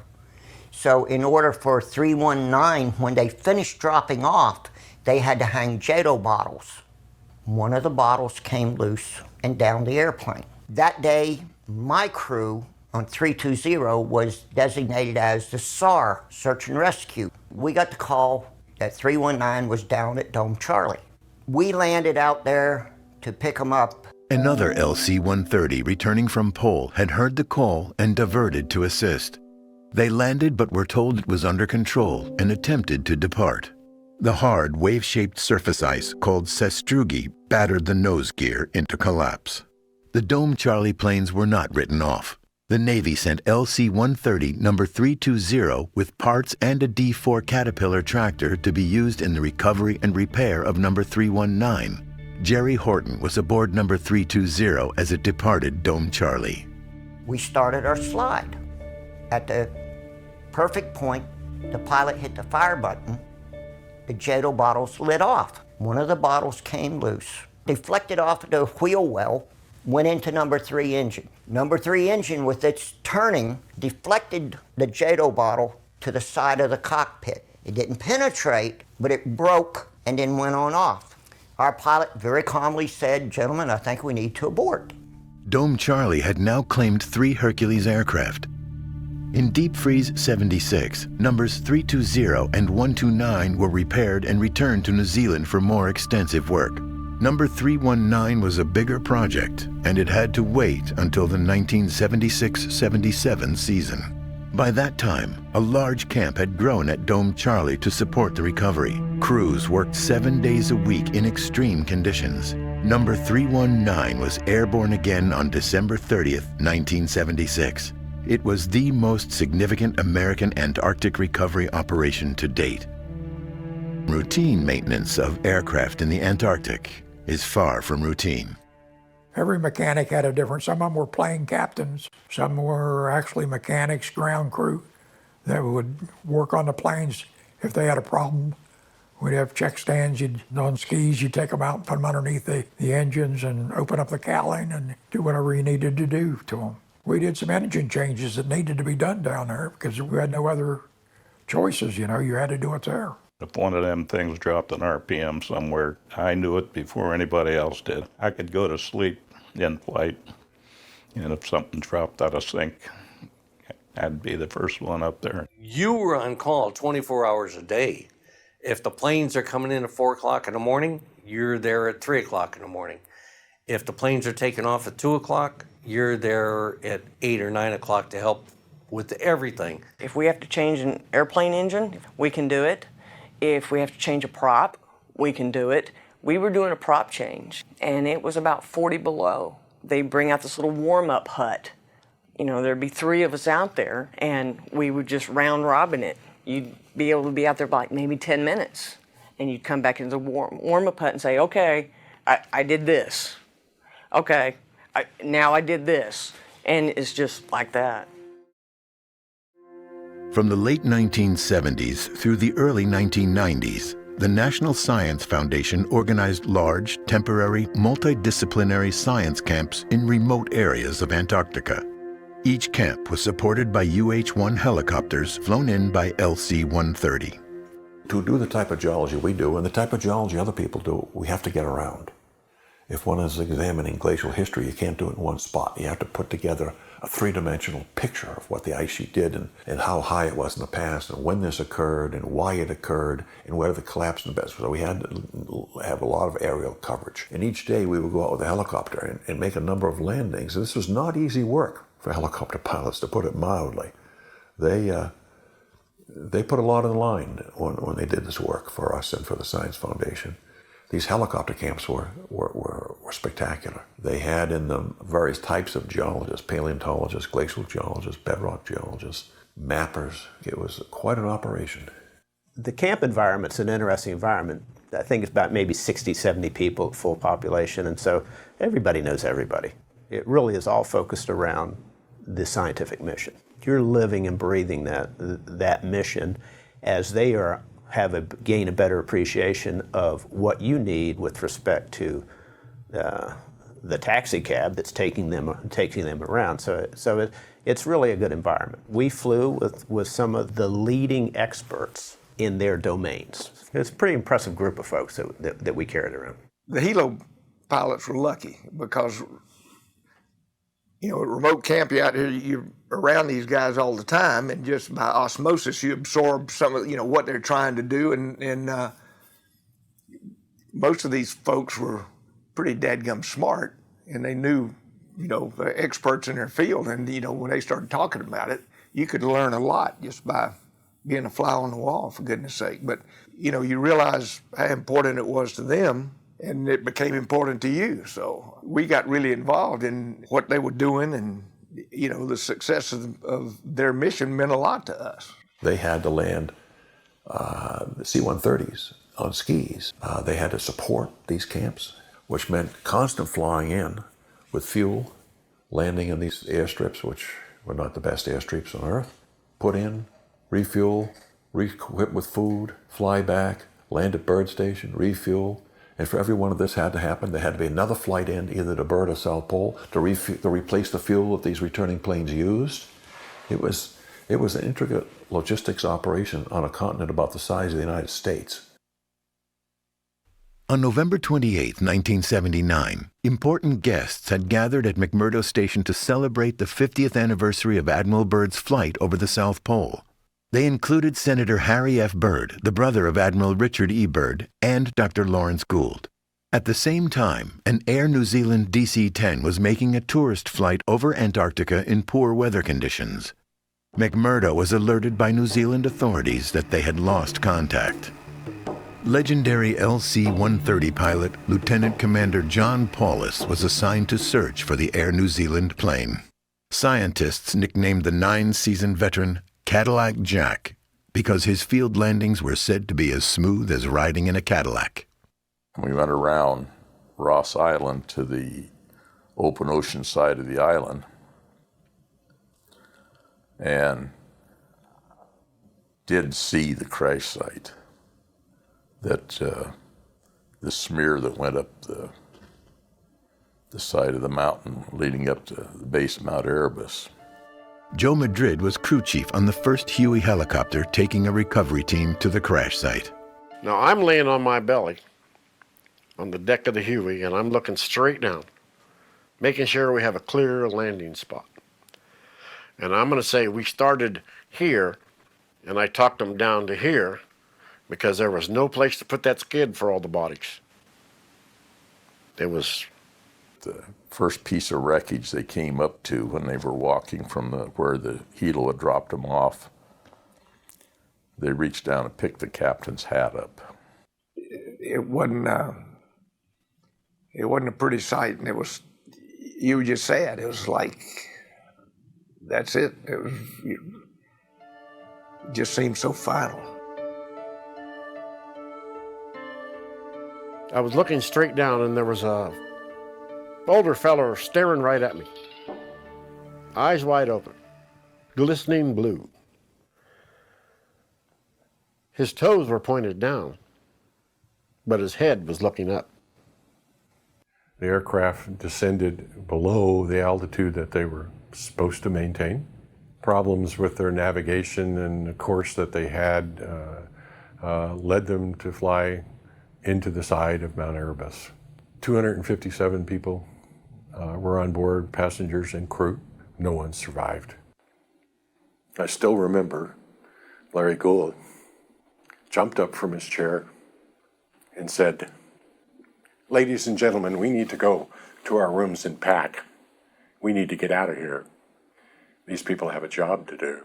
So in order for 319, when they finished dropping off, they had to hang JATO bottles. One of the bottles came loose and downed the airplane. That day, my crew on 320 was designated as the SAR, Search and Rescue. We got the call that 319 was down at Dome Charlie. We landed out there to pick them up. Another LC-130 returning from Pole had heard the call and diverted to assist. They landed but were told it was under control and attempted to depart. The hard, wave-shaped surface ice called sastrugi battered the nose gear into collapse. The Dome Charlie planes were not written off. The Navy sent LC-130 number 320 with parts and a D4 Caterpillar tractor to be used in the recovery and repair of number 319. Jerry Horton was aboard number 320 as it departed Dome Charlie. We started our slide. At the perfect point, the pilot hit the fire button. The JATO bottles lit off. One of the bottles came loose, deflected off the wheel well, went into number 3 engine. Number 3 engine, with its turning, deflected the JATO bottle to the side of the cockpit. It didn't penetrate, but it broke and then went on off. Our pilot very calmly said, "Gentlemen, I think we need to abort." Dome Charlie had now claimed 3 Hercules aircraft. In Deep Freeze 76, numbers 320 and 129 were repaired and returned to New Zealand for more extensive work. Number 319 was a bigger project, and it had to wait until the 1976-77 season. By that time, a large camp had grown at Dome Charlie to support the recovery. Crews worked 7 days a week in extreme conditions. Number 319 was airborne again on December 30th, 1976. It was the most significant American Antarctic recovery operation to date. Routine maintenance of aircraft in the Antarctic is far from routine. Every mechanic had a different, some of them were plane captains, some were actually mechanics, ground crew that would work on the planes if they had a problem. We'd have check stands, on skis, you'd take them out and put them underneath the engines and open up the cowling and do whatever you needed to do to them. We did some engine changes that needed to be done down there because we had no other choices, you had to do it there. If one of them things dropped an RPM somewhere, I knew it before anybody else did. I could go to sleep in flight, and if something dropped out of sync, I'd be the first one up there. You were on call 24 hours a day. If the planes are coming in at 4 o'clock in the morning, you're there at 3 o'clock in the morning. If the planes are taking off at 2 o'clock, you're there at 8 or 9 o'clock to help with everything. If we have to change an airplane engine, we can do it. If we have to change a prop, we can do it. We were doing a prop change, and it was about 40 below. They bring out this little warm-up hut. There'd be 3 of us out there, and we would just round robin it. You'd be able to be out there by maybe 10 minutes, and you'd come back into the warm-up hut and say, okay, I did this. Okay, now I did this. And it's just like that. From the late 1970s through the early 1990s, the National Science Foundation organized large, temporary, multidisciplinary science camps in remote areas of Antarctica. Each camp was supported by UH-1 helicopters flown in by LC-130. To do the type of geology we do and the type of geology other people do, we have to get around. If one is examining glacial history, you can't do it in one spot. You have to put together a three-dimensional picture of what the ice sheet did and how high it was in the past and when this occurred and why it occurred and where the collapse in the best. So we had to have a lot of aerial coverage. And each day we would go out with a helicopter and make a number of landings. And this was not easy work for helicopter pilots, to put it mildly. They put a lot on the line when they did this work for us and for the Science Foundation. These helicopter camps were spectacular. They had in them various types of geologists, paleontologists, glacial geologists, bedrock geologists, mappers. It was quite an operation. The camp environment's an interesting environment. I think it's about maybe 60, 70 people at full population, and so everybody knows everybody. It really is all focused around the scientific mission. You're living and breathing that mission as they gain a better appreciation of what you need with respect to the taxi cab that's taking them around. So it's really a good environment. We flew with some of the leading experts in their domains. It's a pretty impressive group of folks that we carried around. The helo pilots were lucky because, at remote camp, you're out here, you're around these guys all the time, and just by osmosis, you absorb some of, what they're trying to do. And most of these folks were pretty dadgum smart, and they knew, they're experts in their field. And, when they started talking about it, you could learn a lot just by being a fly on the wall, for goodness sake. But, you realize how important it was to them, and it became important to you. So we got really involved in what they were doing, and, the success of their mission meant a lot to us. They had to land the C-130s on skis. They had to support these camps, which meant constant flying in with fuel, landing in these airstrips, which were not the best airstrips on Earth, put in, refuel, re-equip with food, fly back, land at bird station, refuel. And for every one of this had to happen, there had to be another flight in, either to Bird or South Pole, to replace the fuel that these returning planes used. It was an intricate logistics operation on a continent about the size of the United States. On November 28, 1979, important guests had gathered at McMurdo Station to celebrate the 50th anniversary of Admiral Byrd's flight over the South Pole. They included Senator Harry F. Byrd, the brother of Admiral Richard E. Byrd, and Dr. Lawrence Gould. At the same time, an Air New Zealand DC-10 was making a tourist flight over Antarctica in poor weather conditions. McMurdo was alerted by New Zealand authorities that they had lost contact. Legendary LC-130 pilot Lieutenant Commander John Paulus was assigned to search for the Air New Zealand plane. Scientists nicknamed the 9-season veteran Cadillac Jack because his field landings were said to be as smooth as riding in a Cadillac. We went around Ross Island to the open ocean side of the island and did see the crash site, that the smear that went up the side of the mountain leading up to the base of Mount Erebus. Joe Madrid was crew chief on the first Huey helicopter taking a recovery team to the crash site. Now I'm laying on my belly on the deck of the Huey, and I'm looking straight down, making sure we have a clear landing spot. And I'm going to say we started here, and I talked them down to here because there was no place to put that skid for all the bodies. It was the first piece of wreckage they came up to when they were walking from where the Heedle had dropped them off. They reached down and picked the captain's hat up. It wasn't a pretty sight, and it was, you just said, it was like, that's it. It just seemed so final. I was looking straight down, and there was a older feller staring right at me, eyes wide open, glistening blue. His toes were pointed down, but his head was looking up. The aircraft descended below the altitude that they were supposed to maintain. Problems with their navigation and the course that they had led them to fly into the side of Mount Erebus. 257 people were on board, passengers and crew. No one survived. I still remember Larry Gould jumped up from his chair and said, "Ladies and gentlemen, we need to go to our rooms and pack. We need to get out of here. These people have a job to do."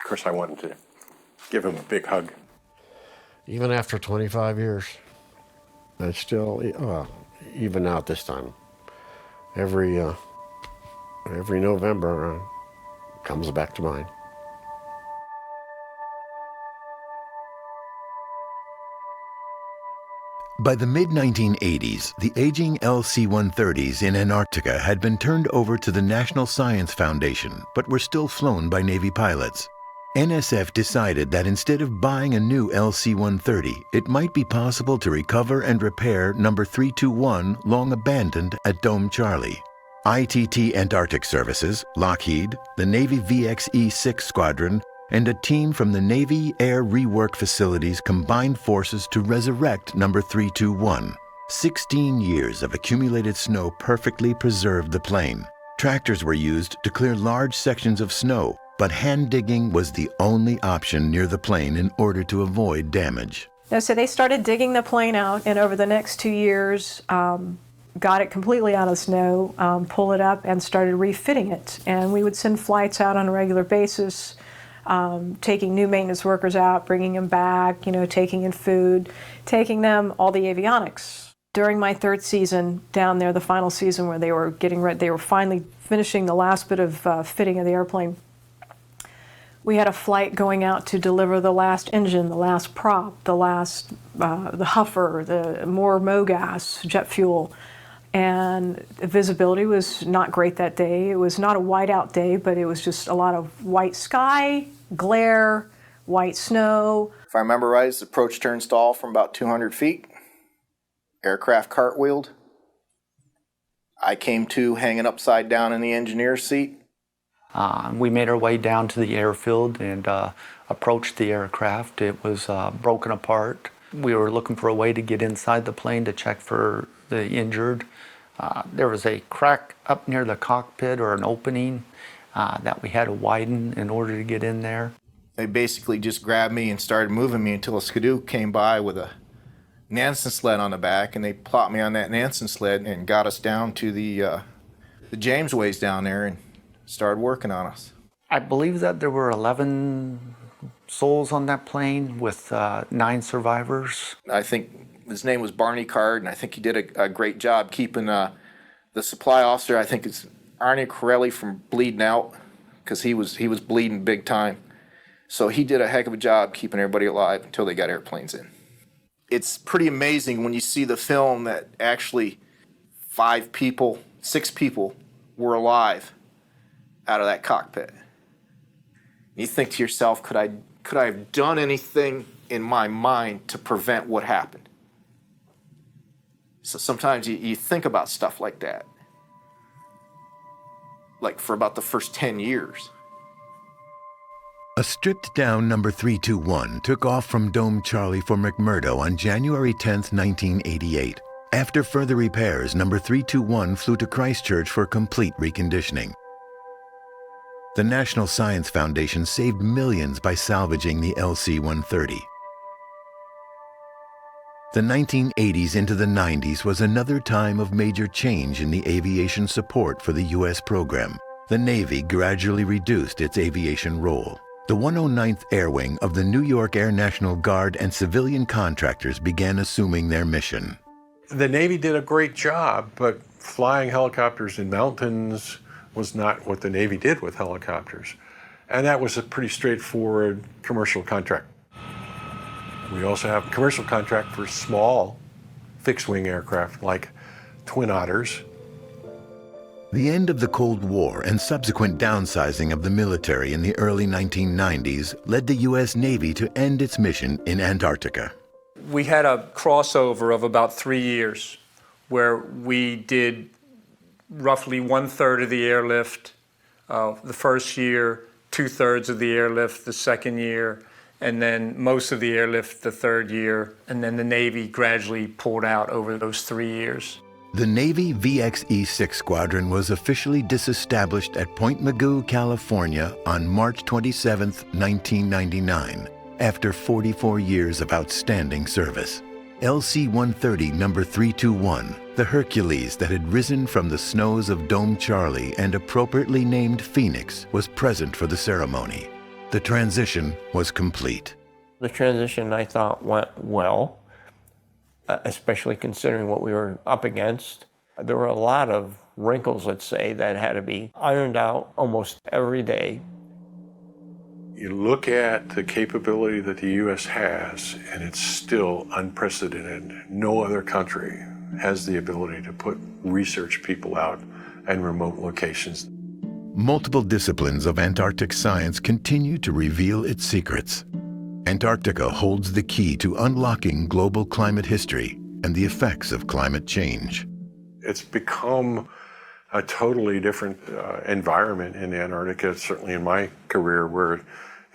Of course, I wanted to give him a big hug. Even after 25 years, I still, even out this time, every November comes back to mind. By the mid-1980s, the aging LC-130s in Antarctica had been turned over to the National Science Foundation, but were still flown by Navy pilots. NSF decided that instead of buying a new LC-130, it might be possible to recover and repair number 321 long abandoned at Dome Charlie. ITT Antarctic Services, Lockheed, the Navy VXE-6 Squadron, and a team from the Navy Air Rework Facilities combined forces to resurrect number 321. 16 years of accumulated snow perfectly preserved the plane. Tractors were used to clear large sections of snow, but hand digging was the only option near the plane in order to avoid damage. So they started digging the plane out, and over the next 2 years, got it completely out of snow, pull it up, and started refitting it. And we would send flights out on a regular basis, taking new maintenance workers out, bringing them back, taking in food, taking them all the avionics. During my third season down there, the final season where they were getting ready, they were finally finishing the last bit of fitting of the airplane. We had a flight going out to deliver the last engine, the last prop, the last, the huffer, the more MOGAS, jet fuel. And the visibility was not great that day. It was not a whiteout day, but it was just a lot of white sky, glare, white snow. If I remember right, it's approach turn stall from about 200 feet. Aircraft cartwheeled. I came to hanging upside down in the engineer's seat. We made our way down to the airfield and approached the aircraft. It was broken apart. We were looking for a way to get inside the plane to check for the injured. There was a crack up near the cockpit, or an opening that we had to widen in order to get in there. They basically just grabbed me and started moving me until a skidoo came by with a Nansen sled on the back, and they plopped me on that Nansen sled and got us down to the Jamesways down there and started working on us. I believe that there were 11 souls on that plane with 9 survivors. I think his name was Barney Card, and I think he did a great job keeping the supply officer, I think it's Arnie Corelli, from bleeding out, because he was bleeding big time. So he did a heck of a job keeping everybody alive until they got airplanes in. It's pretty amazing when you see the film that actually 6 people were alive out of that cockpit. You think to yourself, could I have done anything in my mind to prevent what happened? So sometimes you think about stuff like that. Like for about the first 10 years. A stripped-down number 321 took off from Dome Charlie for McMurdo on January 10, 1988. After further repairs, number 321 flew to Christchurch for complete reconditioning. The National Science Foundation saved millions by salvaging the LC-130. The 1980s into the 90s was another time of major change in the aviation support for the U.S. program. The Navy gradually reduced its aviation role. The 109th Air Wing of the New York Air National Guard and civilian contractors began assuming their mission. The Navy did a great job, but flying helicopters in mountains was not what the Navy did with helicopters. And that was a pretty straightforward commercial contract. We also have a commercial contract for small fixed-wing aircraft like Twin Otters. The end of the Cold War and subsequent downsizing of the military in the early 1990s led the U.S. Navy to end its mission in Antarctica. We had a crossover of about 3 years where we did roughly 1/3 of the airlift the first year, 2/3 of the airlift the second year, and then most of the airlift the third year, and then the Navy gradually pulled out over those 3 years. The Navy VXE-6 Squadron was officially disestablished at Point Mugu, California on March 27, 1999, after 44 years of outstanding service. LC-130 number 321, the Hercules that had risen from the snows of Dome Charlie and appropriately named Phoenix, was present for the ceremony. The transition was complete. The transition, I thought, went well, especially considering what we were up against. There were a lot of wrinkles, let's say, that had to be ironed out almost every day. You look at the capability that the U.S. has, and it's still unprecedented. No other country has the ability to put research people out in remote locations. Multiple disciplines of Antarctic science continue to reveal its secrets. Antarctica holds the key to unlocking global climate history and the effects of climate change. It's become a totally different environment in Antarctica, certainly in my career, where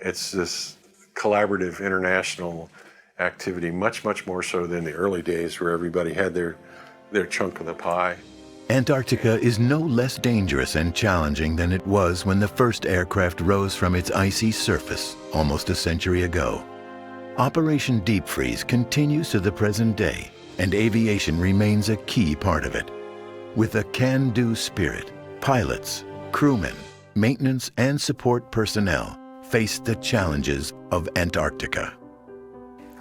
it's this collaborative international activity, much, much more so than the early days where everybody had their chunk of the pie. Antarctica is no less dangerous and challenging than it was when the first aircraft rose from its icy surface almost a century ago. Operation Deep Freeze continues to the present day, and aviation remains a key part of it. With a can-do spirit, pilots, crewmen, maintenance, and support personnel face the challenges of Antarctica.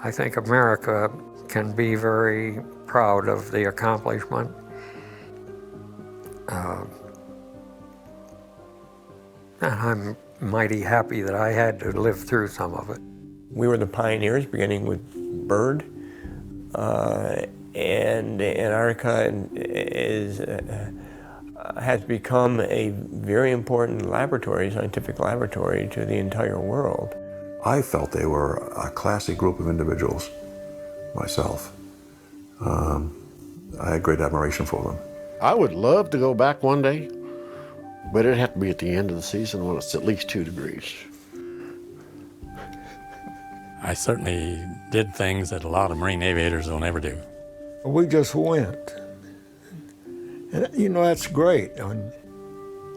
I think America can be very proud of the accomplishment. And I'm mighty happy that I had to live through some of it. We were the pioneers, beginning with Byrd, and Antarctica has become a very important laboratory, scientific laboratory to the entire world. I felt they were a classy group of individuals, myself. I had great admiration for them. I would love to go back one day, but it'd have to be at the end of the season when it's at least 2 degrees. I certainly did things that a lot of Marine aviators don't ever do. We just went. And you know, that's great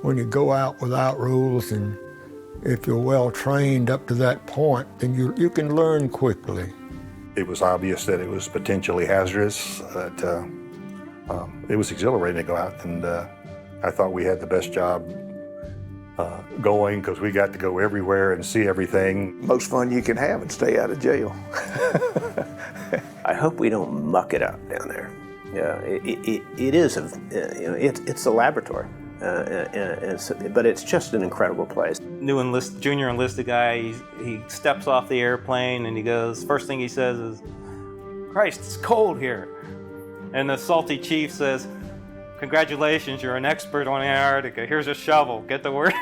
when you go out without rules, and if you're well trained up to that point, then you can learn quickly. It was obvious that it was potentially hazardous. It was exhilarating to go out, and I thought we had the best job going because we got to go everywhere and see everything. Most fun you can have and stay out of jail. I hope we don't muck it up down there. It is it's a laboratory, but it's just an incredible place. New junior enlisted guy, he steps off the airplane and he goes, first thing he says is, "Christ, it's cold here." And the salty chief says, congratulations, you're an expert on Antarctica. Here's a shovel. Get to work.